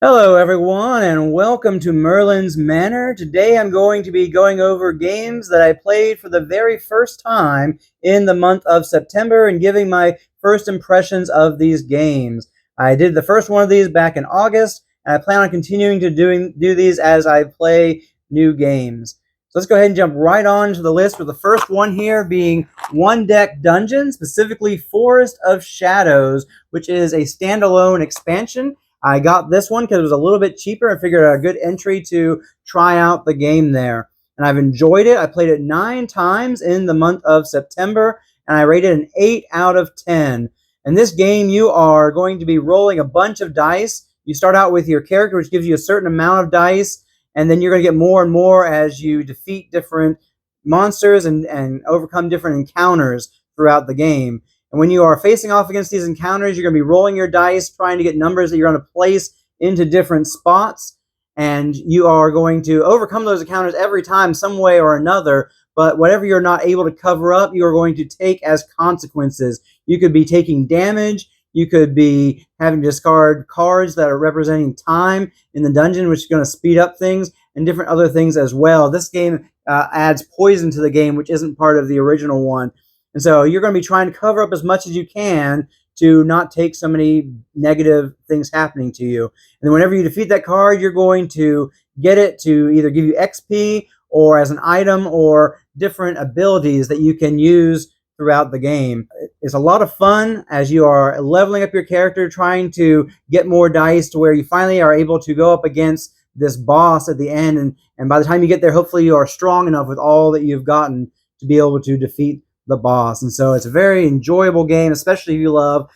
Hello everyone and welcome to Merlin's Manor. Today I'm going to be going over games that I played for the very first time in the month of September and giving my first impressions of these games. I did the first one of these back in August and I plan on continuing to do these as I play new games. So let's go ahead and jump right on to the list with the first one here being One Deck Dungeon, specifically Forest of Shadows, which is a standalone expansion. I got this one because it was a little bit cheaper. I figured a good entry to try out the game there. And I've enjoyed it. I played it 9 times in the month of September, and I rated an 8 out of 10. In this game, you are going to be rolling a bunch of dice. You start out with your character, which gives you a certain amount of dice, and then you're going to get more and more as you defeat different monsters and overcome different encounters throughout the game. And when you are facing off against these encounters, you're going to be rolling your dice, trying to get numbers that you're going to place into different spots. And you are going to overcome those encounters every time, some way or another. But whatever you're not able to cover up, you are going to take as consequences. You could be taking damage. You could be having to discard cards that are representing time in the dungeon, which is going to speed up things, and different other things as well. This game adds poison to the game, which isn't part of the original one. And so you're going to be trying to cover up as much as you can to not take so many negative things happening to you. And then whenever you defeat that card, you're going to get it to either give you XP or as an item or different abilities that you can use throughout the game. It's a lot of fun as you are leveling up your character, trying to get more dice to where you finally are able to go up against this boss at the end. And by the time you get there, hopefully you are strong enough with all that you've gotten to be able to defeat the boss. And so it's a very enjoyable game, especially if you love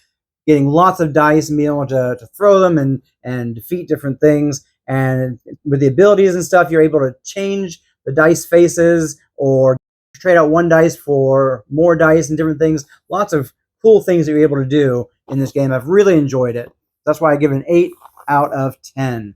getting lots of dice and being able to throw them and defeat different things. And with the abilities and stuff, you're able to change the dice faces or trade out one dice for more dice and different things. Lots of cool things that you're able to do in this game. I've really enjoyed it. That's why I give it an 8 out of 10.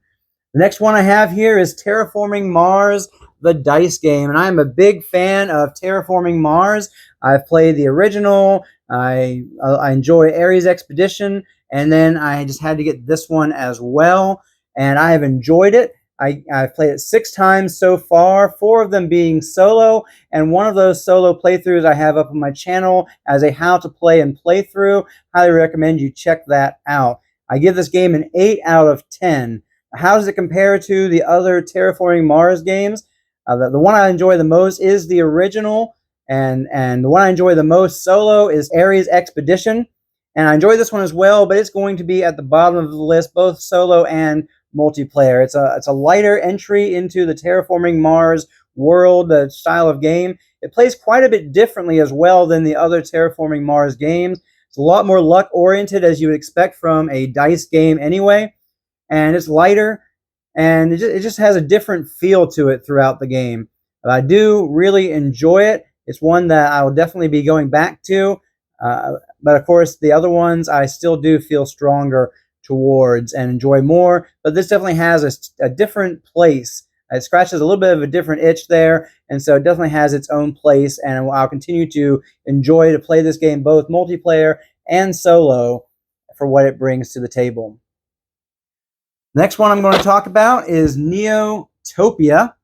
The next one I have here is Terraforming Mars, the dice game. And I'm a big fan of Terraforming Mars. I've played the original. I enjoy Ares Expedition. And then I just had to get this one as well. And I have enjoyed it. I've played it 6 times so far, 4 of them being solo, and one of those solo playthroughs I have up on my channel as a how to play and playthrough. Highly recommend you check that out. I give this game an 8 out of 10. How does it compare to the other Terraforming Mars games? The one I enjoy the most is the original, and the one I enjoy the most solo is Ares Expedition. And I enjoy this one as well, but it's going to be at the bottom of the list, both solo and multiplayer. It's a lighter entry into the Terraforming Mars world, the style of game. It plays quite a bit differently as well than the other Terraforming Mars games. It's a lot more luck oriented, as you would expect from a dice game anyway. And it's lighter, and it just has a different feel to it throughout the game. But I do really enjoy it. It's one that I will definitely be going back to. But of course, the other ones I still do feel stronger towards and enjoy more. But this definitely has a different place. It scratches a little bit of a different itch there, and so it definitely has its own place. And I'll continue to enjoy to play this game both multiplayer and solo for what it brings to the table. Next one I'm going to talk about is Neotopia.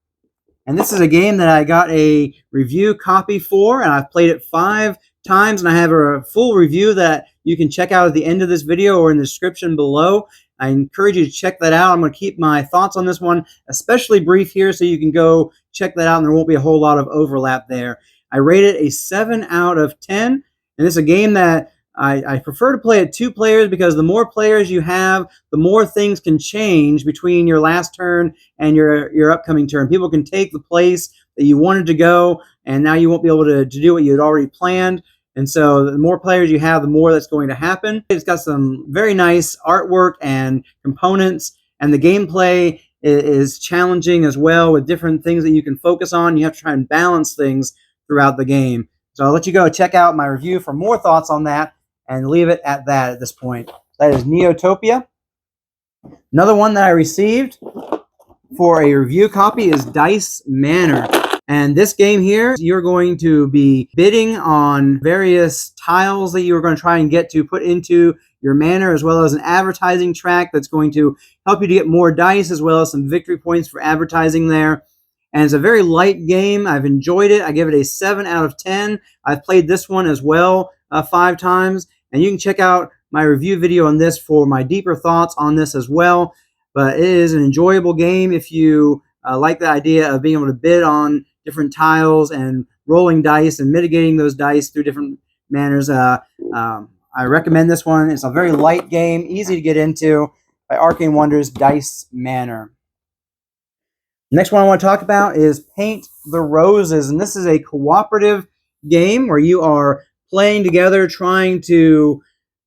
And this is a game that I got a review copy for, and I've played it 5 times, and I have a full review that you can check out at the end of this video or in the description below. I encourage you to check that out. I'm going to keep my thoughts on this one especially brief here so you can go check that out, and there won't be a whole lot of overlap there. I rate it a 7 out of 10, and this is a game that I prefer to play it 2 players because the more players you have, the more things can change between your last turn and your upcoming turn. People can take the place that you wanted to go, and now you won't be able to do what you had already planned. And so the more players you have, the more that's going to happen. It's got some very nice artwork and components, and the gameplay is challenging as well with different things that you can focus on. You have to try and balance things throughout the game. So I'll let you go check out my review for more thoughts on that, and leave it at that at this point. That is Neotopia. Another one that I received for a review copy is Dice Manor. And this game here, you're going to be bidding on various tiles that you're going to try and get to put into your manor, as well as an advertising track that's going to help you to get more dice, as well as some victory points for advertising there. And it's a very light game. I've enjoyed it. I give it a 7 out of 10. I've played this one as well 5 times, and you can check out my review video on this for my deeper thoughts on this as well. But it is an enjoyable game if you like the idea of being able to bid on different tiles and rolling dice and mitigating those dice through different manners. I recommend this one. It's a very light game, easy to get into, by Arcane Wonders Dice Manor. Next one I want to talk about is Paint the Roses, and this is a cooperative game where you are playing together, trying to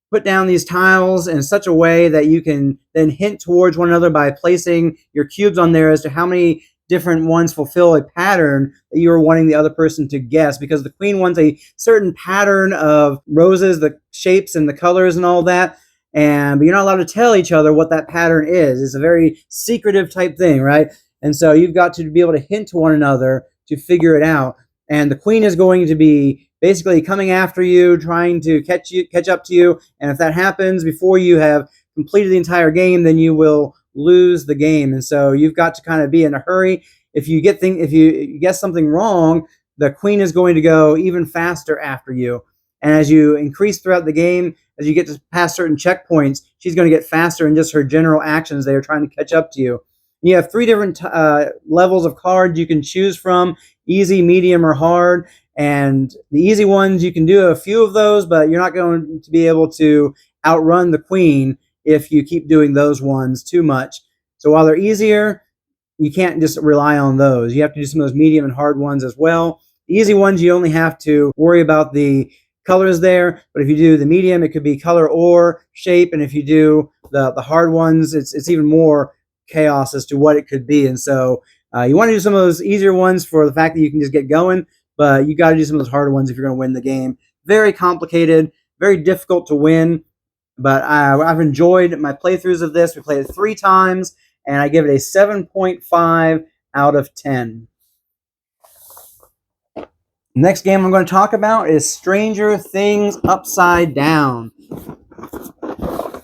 put down these tiles in such a way that you can then hint towards one another by placing your cubes on there as to how many different ones fulfill a pattern that you are wanting the other person to guess, because the queen wants a certain pattern of roses, the shapes and the colors and all that, but you're not allowed to tell each other what that pattern is. It's a very secretive type thing, right? And so you've got to be able to hint to one another to figure it out. And the queen is going to be basically coming after you, trying to catch up to you. And if that happens before you have completed the entire game, then you will lose the game. And so you've got to kind of be in a hurry. If you guess something wrong, the queen is going to go even faster after you. And as you increase throughout the game, as you get to past certain checkpoints, she's going to get faster in just her general actions. They are trying to catch up to you. You have 3 different levels of cards you can choose from: easy, medium, or hard. And the easy ones, you can do a few of those, but you're not going to be able to outrun the queen if you keep doing those ones too much. So while they're easier, you can't just rely on those. You have to do some of those medium and hard ones as well. The easy ones, you only have to worry about the colors there, but if you do the medium, it could be color or shape, and if you do the hard ones, it's even more chaos as to what it could be. And so you want to do some of those easier ones for the fact that you can just get going, but you got to do some of those harder ones if you're going to win the game. Very complicated, very difficult to win, but I've enjoyed my playthroughs of this. We played it 3 times, and I give it a 7.5 out of 10. Next game I'm going to talk about is Stranger Things Upside Down.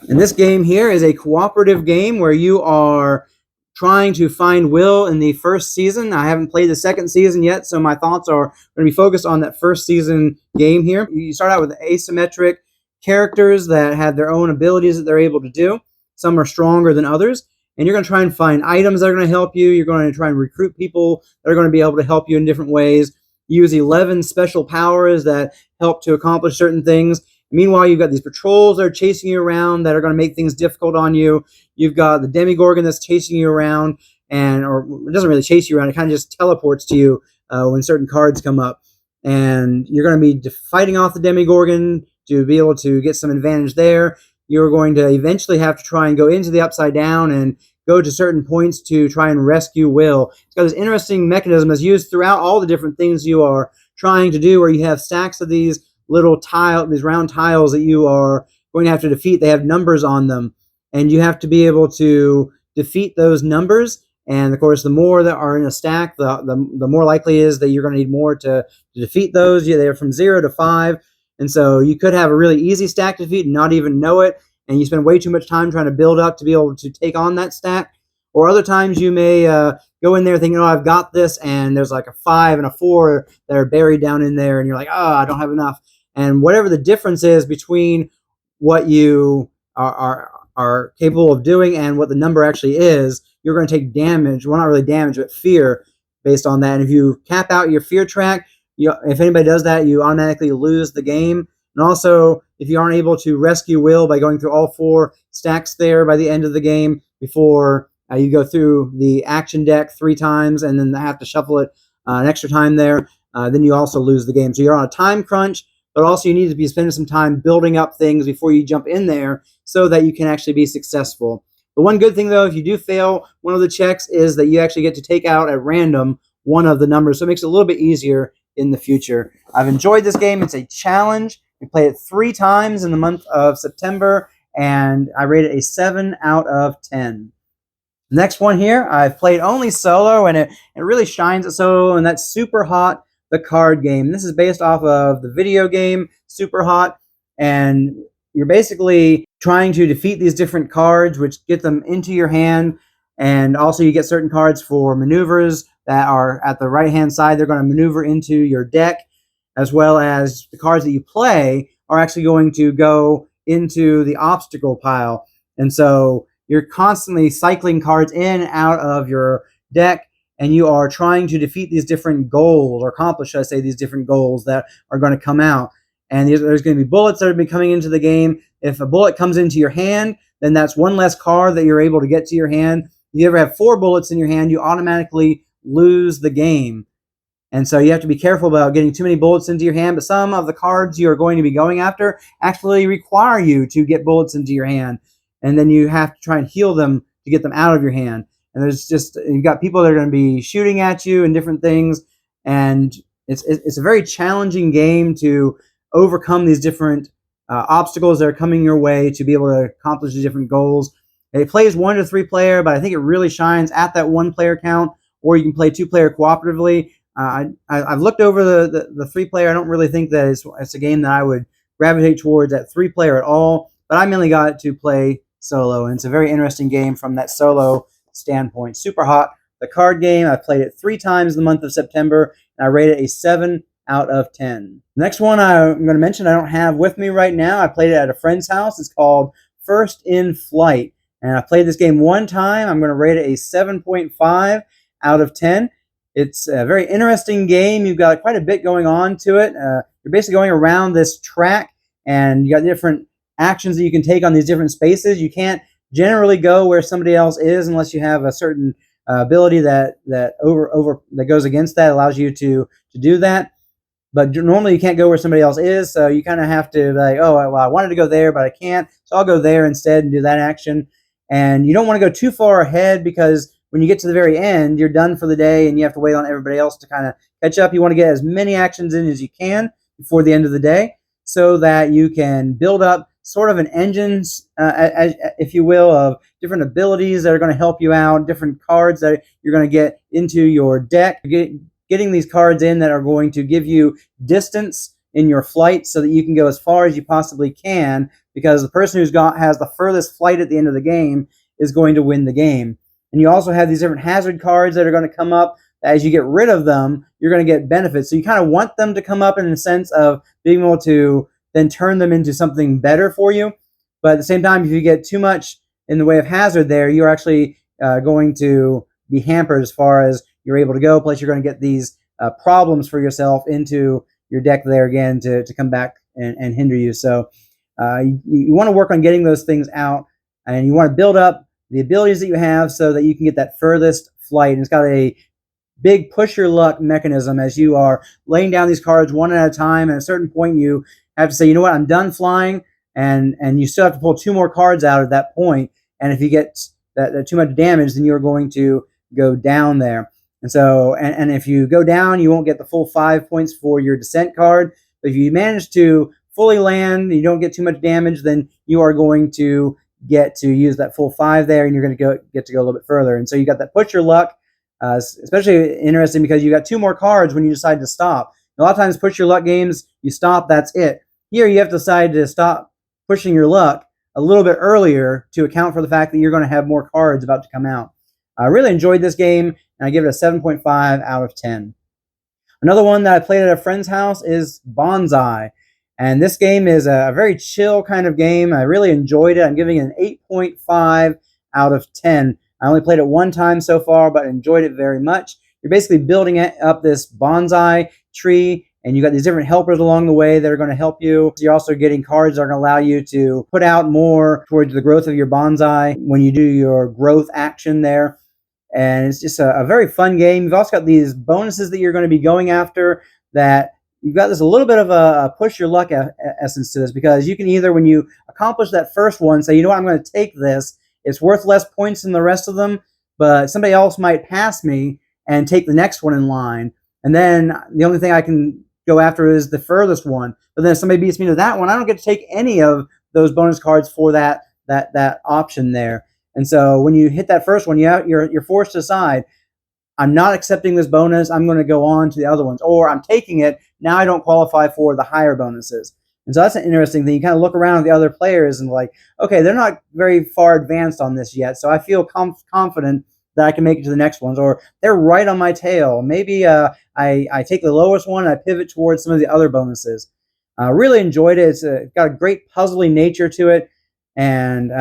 And this game here is a cooperative game where you are trying to find Will in the first season. I haven't played the second season yet, so my thoughts are going to be focused on that first season game here. You start out with asymmetric characters that have their own abilities that they're able to do. Some are stronger than others. And you're going to try and find items that are going to help you. You're going to try and recruit people that are going to be able to help you in different ways. Use 11 special powers that help to accomplish certain things. Meanwhile, you've got these patrols that are chasing you around that are going to make things difficult on you. You've got the Demogorgon that's chasing you around, or it doesn't really chase you around. It kind of just teleports to you when certain cards come up. And you're going to be fighting off the Demogorgon to be able to get some advantage there. You're going to eventually have to try and go into the Upside Down and go to certain points to try and rescue Will. It's got this interesting mechanism that's used throughout all the different things you are trying to do, where you have stacks of these little these round tiles that you are going to have to defeat. They have numbers on them, and you have to be able to defeat those numbers. And of course, the more that are in a stack, the more likely is that you're going to need more to defeat those. They're from 0 to 5. And so you could have a really easy stack to defeat and not even know it, and you spend way too much time trying to build up to be able to take on that stack. Or other times you may go in there thinking, oh, I've got this, and there's like a 5 and a 4 that are buried down in there, and you're like, oh, I don't have enough. And whatever the difference is between what you are capable of doing and what the number actually is, you're going to take damage. Well, not really damage, but fear based on that. And if you cap out your fear track, if anybody does that, you automatically lose the game. And also, if you aren't able to rescue Will by going through all 4 stacks there by the end of the game before you go through the action deck 3 times and then have to shuffle it an extra time there, then you also lose the game. So you're on a time crunch, but also you need to be spending some time building up things before you jump in there so that you can actually be successful. The one good thing, though, if you do fail one of the checks, is that you actually get to take out at random one of the numbers, so it makes it a little bit easier in the future. I've enjoyed this game. It's a challenge. We played it 3 times in the month of September, and I rate it a 7 out of 10. Next one here, I've played only solo, and it really shines at solo, and that's Super Hot, the card game. This is based off of the video game Super Hot, and you're basically trying to defeat these different cards, which get them into your hand. And also you get certain cards for maneuvers that are at the right-hand side. They're going to maneuver into your deck, as well as the cards that you play are actually going to go into the obstacle pile. And so you're constantly cycling cards in and out of your deck, and you are trying to defeat these different goals, or accomplish, should I say, these different goals that are going to come out. And there's going to be bullets that are going to be coming into the game. If a bullet comes into your hand, then that's one less card that you're able to get to your hand. If you ever have 4 bullets in your hand, you automatically lose the game. And so you have to be careful about getting too many bullets into your hand. But some of the cards you are going to be going after actually require you to get bullets into your hand. And then you have to try and heal them to get them out of your hand. And you've got people that are going to be shooting at you and different things. And it's a very challenging game to overcome these different obstacles that are coming your way to be able to accomplish the different goals. It plays 1 to 3 player, but I think it really shines at that 1 player count, or you can play 2 player cooperatively. I've looked over the 3 player. I don't really think that it's a game that I would gravitate towards at 3 player at all, but I mainly got to play solo, and it's a very interesting game from that solo standpoint. Super hot. The card game, I played it 3 times in the month of September, and I rated it a 7 out of 10. The next one I'm going to mention I don't have with me right now. I played it at a friend's house. It's called First in Flight. And I played this game 1 time. I'm going to rate it a 7.5 out of 10. It's a very interesting game. You've got quite a bit going on to it. You're basically going around this track, and you got different actions that you can take on these different spaces. You can't generally go where somebody else is unless you have a certain ability that goes against that, allows you to do that. But normally you can't go where somebody else is, so you kind of have to be like, oh, well, I wanted to go there, but I can't, so I'll go there instead and do that action. And you don't want to go too far ahead, because when you get to the very end, you're done for the day and you have to wait on everybody else to kind of catch up. You want to get as many actions in as you can before the end of the day, so that you can build up sort of an engine, if you will, of different abilities that are going to help you out, different cards that you're going to get into your deck. Getting these cards in that are going to give you distance in your flight so that you can go as far as you possibly can, because the person has the furthest flight at the end of the game is going to win the game. And you also have these different hazard cards that are going to come up. As you get rid of them, you're going to get benefits. So you kind of want them to come up in the sense of being able to then turn them into something better for you. But at the same time, if you get too much in the way of hazard there, you're actually going to be hampered as far as you're able to go. Plus, you're going to get these problems for yourself into your deck there again to come back and hinder you. So you want to work on getting those things out, and you want to build up the abilities that you have so that you can get that furthest flight. And it's got a big push your luck mechanism as you are laying down these cards one at a time. At a certain point, you have to say, you know what, I'm done flying, and you still have to pull 2 more cards out at that point. And if you get that too much damage, then you're going to go down there. And so, and if you go down, you won't get the full 5 points for your descent card. But if you manage to fully land and you don't get too much damage, then you are going to get to use that full 5 there, and you're going to get to go a little bit further. And so you got that push your luck, especially interesting because you got 2 more cards when you decide to stop. A lot of times push your luck games, you stop, that's it. Here you have to decide to stop pushing your luck a little bit earlier to account for the fact that you're going to have more cards about to come out. I really enjoyed this game, and I give it a 7.5 out of 10. Another one that I played at a friend's house is Bonsai. And this game is a very chill kind of game. I really enjoyed it. I'm giving it an 8.5 out of 10. I only played it 1 time so far, but enjoyed it very much. You're basically building up this bonsai tree, and you got these different helpers along the way that are going to help you. You're also getting cards that are going to allow you to put out more towards the growth of your bonsai when you do your growth action there. And it's just a very fun game. You've also got these bonuses that you're going to be going after, that you've got this a little bit of a push your luck essence to this, because you can either, when you accomplish that first one, say, you know what, I'm going to take this. It's worth less points than the rest of them, but somebody else might pass me and take the next one in line. And then the only thing I can go after is the furthest one. But then if somebody beats me to that one, I don't get to take any of those bonus cards for that option there. And so when you hit that first one, you're forced to decide, I'm not accepting this bonus, I'm going to go on to the other ones. Or I'm taking it, now I don't qualify for the higher bonuses. And so that's an interesting thing. You kind of look around at the other players and like, okay, they're not very far advanced on this yet, so I feel confident that I can make it to the next ones, or they're right on my tail. Maybe I take the lowest one and I pivot towards some of the other bonuses. Really enjoyed it. It's got a great puzzling nature to it, and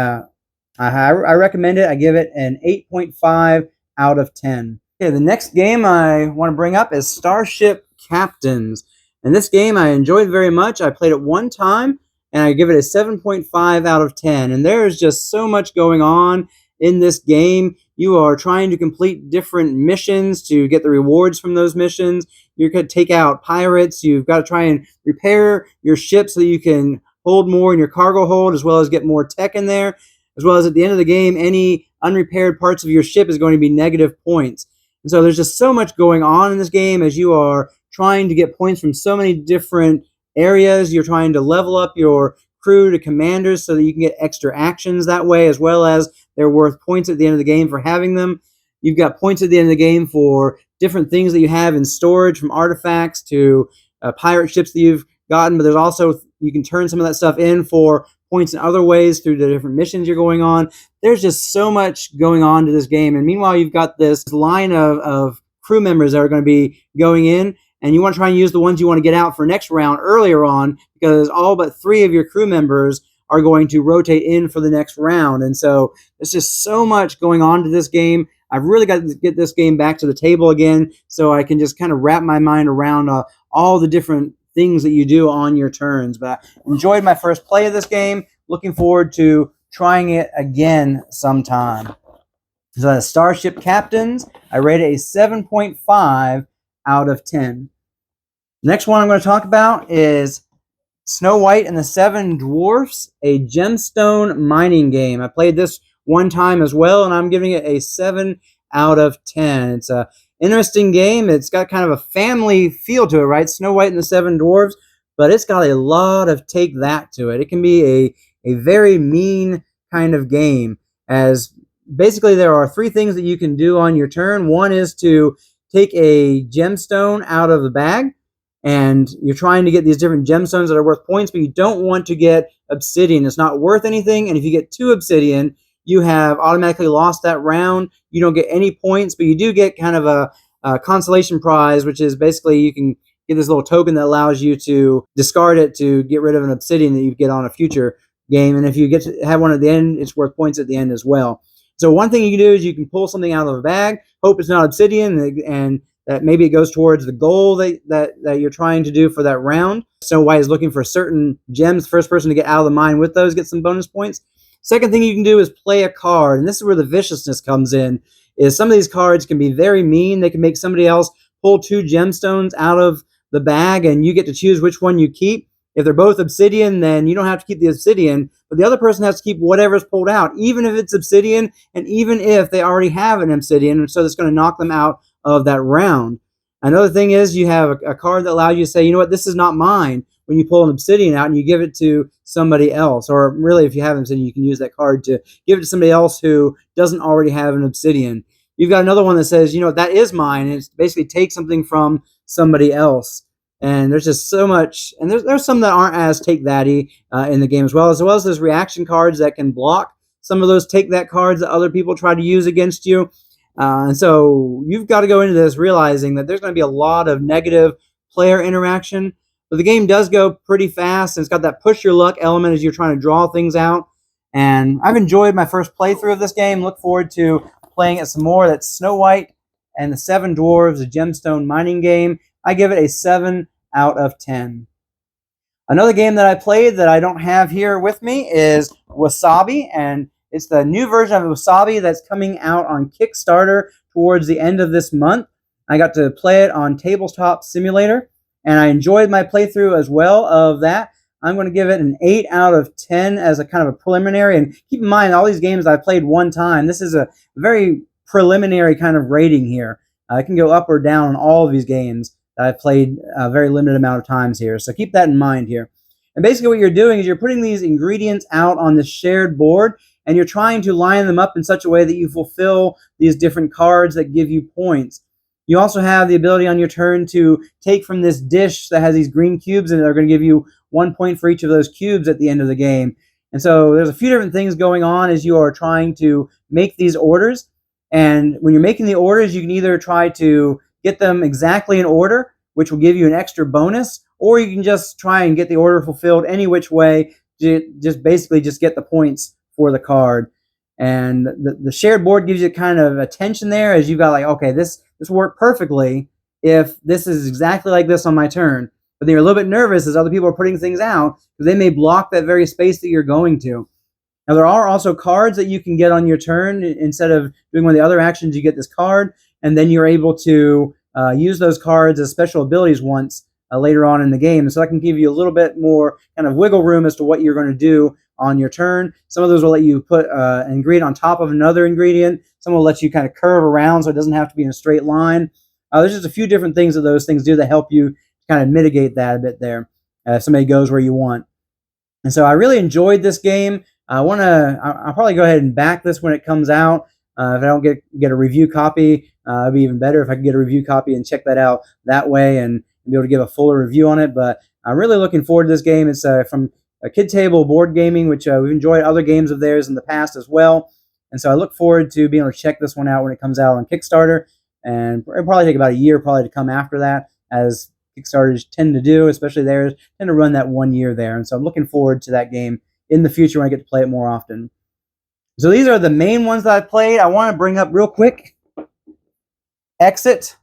I recommend it. I give it an 8.5 out of 10. Okay, the next game I want to bring up is Starship Captains. And this game I enjoyed very much. I played it one time, and I give it a 7.5 out of 10. And there is just so much going on in this game. You are trying to complete different missions to get the rewards from those missions. You're going to take out pirates. You've got to try and repair your ship so that you can hold more in your cargo hold, as well as get more tech in there. As well as at the end of the game, any unrepaired parts of your ship is going to be negative points. And so there's just so much going on in this game as you are trying to get points from so many different areas. You're trying to level up your crew to commanders so that you can get extra actions that way, as well as they're worth points at the end of the game for having them. You've got points at the end of the game for different things that you have in storage, from artifacts to pirate ships that you've gotten, but there's also, you can turn some of that stuff in for points in other ways through the different missions you're going on. There's just so much going on to this game, and meanwhile you've got this line of crew members that are going to be going in, and you want to try and use the ones you want to get out for next round earlier on, because all but 3 of your crew members are going to rotate in for the next round. And so there's just so much going on to this game. I've really got to get this game back to the table again so I can just kind of wrap my mind around all the different things that you do on your turns. But I enjoyed my first play of this game. Looking forward to trying it again sometime. So Starship Captains, I rate it a 7.5 out of 10. Next one I'm going to talk about is Snow White and the Seven Dwarfs, a gemstone mining game. I played this one time as well, and I'm giving it a 7 out of 10. It's a interesting game. It's got kind of a family feel to it, right? Snow White and the Seven Dwarfs, but it's got a lot of take that to it. It can be a very mean kind of game, as basically there are 3 things that you can do on your turn. One is to take a gemstone out of the bag, and you're trying to get these different gemstones that are worth points, but you don't want to get obsidian. It's not worth anything, and if you get 2 obsidian, you have automatically lost that round. You don't get any points, but you do get kind of a consolation prize, which is basically you can get this little token that allows you to discard it to get rid of an obsidian that you get on a future game. And if you get to have one at the end, it's worth points at the end as well. So one thing you can do is you can pull something out of a bag, hope it's not obsidian, and that maybe it goes towards the goal that you're trying to do for that round. Snow White is looking for certain gems. First person to get out of the mine with those gets some bonus points. Second thing you can do is play a card, and this is where the viciousness comes in, is some of these cards can be very mean. They can make somebody else pull 2 gemstones out of the bag, and you get to choose which one you keep. If they're both obsidian, then you don't have to keep the obsidian, but the other person has to keep whatever's pulled out, even if it's obsidian, and even if they already have an obsidian, so it's going to knock them out of that round. Another thing is you have a card that allows you to say, you know what, this is not mine, when you pull an obsidian out and you give it to somebody else. Or really, if you have an obsidian, you can use that card to give it to somebody else who doesn't already have an obsidian. You've got another one that says, you know what, that is mine, and it's basically take something from somebody else. And there's just so much, and there's some that aren't as take that-y in the game as well as there's reaction cards that can block some of those take that cards that other people try to use against you. And so you've got to go into this realizing that there's going to be a lot of negative player interaction. But the game does go pretty fast, and it's got that push your luck element as you're trying to draw things out. And I've enjoyed my first playthrough of this game. Look forward to playing it some more. That's Snow White and the Seven Dwarves, a gemstone mining game. I give it a 7 out of 10. Another game that I played that I don't have here with me is Wasabi, and it's the new version of Wasabi that's coming out on Kickstarter towards the end of this month. I got to play it on Tabletop Simulator, and I enjoyed my playthrough as well of that. I'm going to give it an 8 out of 10 as a kind of a preliminary. And keep in mind, all these games I played one time. This is a very preliminary kind of rating here. I can go up or down on all of these games that I've played a very limited amount of times here. So keep that in mind here. And basically what you're doing is you're putting these ingredients out on this shared board, and you're trying to line them up in such a way that you fulfill these different cards that give you points. You also have the ability on your turn to take from this dish that has these green cubes, and they're going to give you 1 point for each of those cubes at the end of the game. And so there's a few different things going on as you are trying to make these orders. And when you're making the orders, you can either try to get them exactly in order, which will give you an extra bonus, or you can just try and get the order fulfilled any which way, just basically just get the points for the card. And the shared board gives you kind of a tension there as you've got like, okay, this worked perfectly if this is exactly like this on my turn. But then you're a little bit nervous as other people are putting things out because they may block that very space that you're going to. Now, there are also cards that you can get on your turn. Instead of doing one of the other actions, you get this card, and then you're able to use those cards as special abilities once later on in the game. So that can give you a little bit more kind of wiggle room as to what you're going to do on your turn. Some of those will let you put an ingredient on top of another ingredient. Some will let you kind of curve around so it doesn't have to be in a straight line. There's just a few different things that those things do that help you kind of mitigate that a bit there if somebody goes where you want. And so I really enjoyed this game. I'll probably go ahead and back this when it comes out. If I don't get a review copy, it'd be even better if I could get a review copy and check that out that way and be able to give a fuller review on it. But I'm really looking forward to this game. It's from Kid Table Board Gaming, which we've enjoyed other games of theirs in the past as well. And so I look forward to being able to check this one out when it comes out on Kickstarter. And it'll probably take about a year probably to come after that, as Kickstarters tend to do, especially theirs, tend to run that 1 year there. And so I'm looking forward to that game in the future when I get to play it more often. So these are the main ones that I've played. I want to bring up real quick Exit.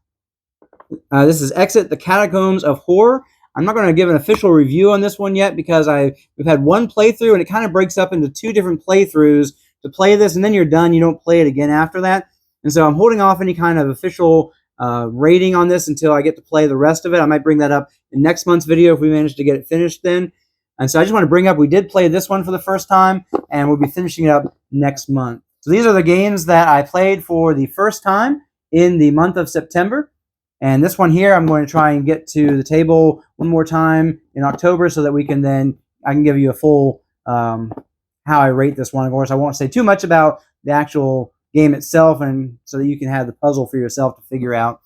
This is Exit, the Catacombs of Horror. I'm not going to give an official review on this one yet because we've had one playthrough and it kind of breaks up into 2 different playthroughs to play this, and then you're done. You don't play it again after that. And so I'm holding off any kind of official rating on this until I get to play the rest of it. I might bring that up in next month's video if we manage to get it finished then. And so I just want to bring up, we did play this one for the first time, and we'll be finishing it up next month. So these are the games that I played for the first time in the month of September. And this one here, I'm going to try and get to the table one more time in October so that I can give you a full how I rate this one. Of course, I won't say too much about the actual game itself, and so that you can have the puzzle for yourself to figure out.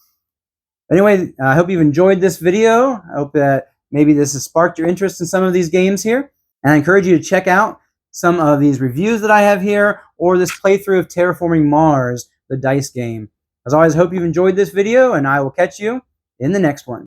Anyway, I hope you've enjoyed this video. I hope that maybe this has sparked your interest in some of these games here. And I encourage you to check out some of these reviews that I have here, or this playthrough of Terraforming Mars, the dice game. As always, I hope you've enjoyed this video, and I will catch you in the next one.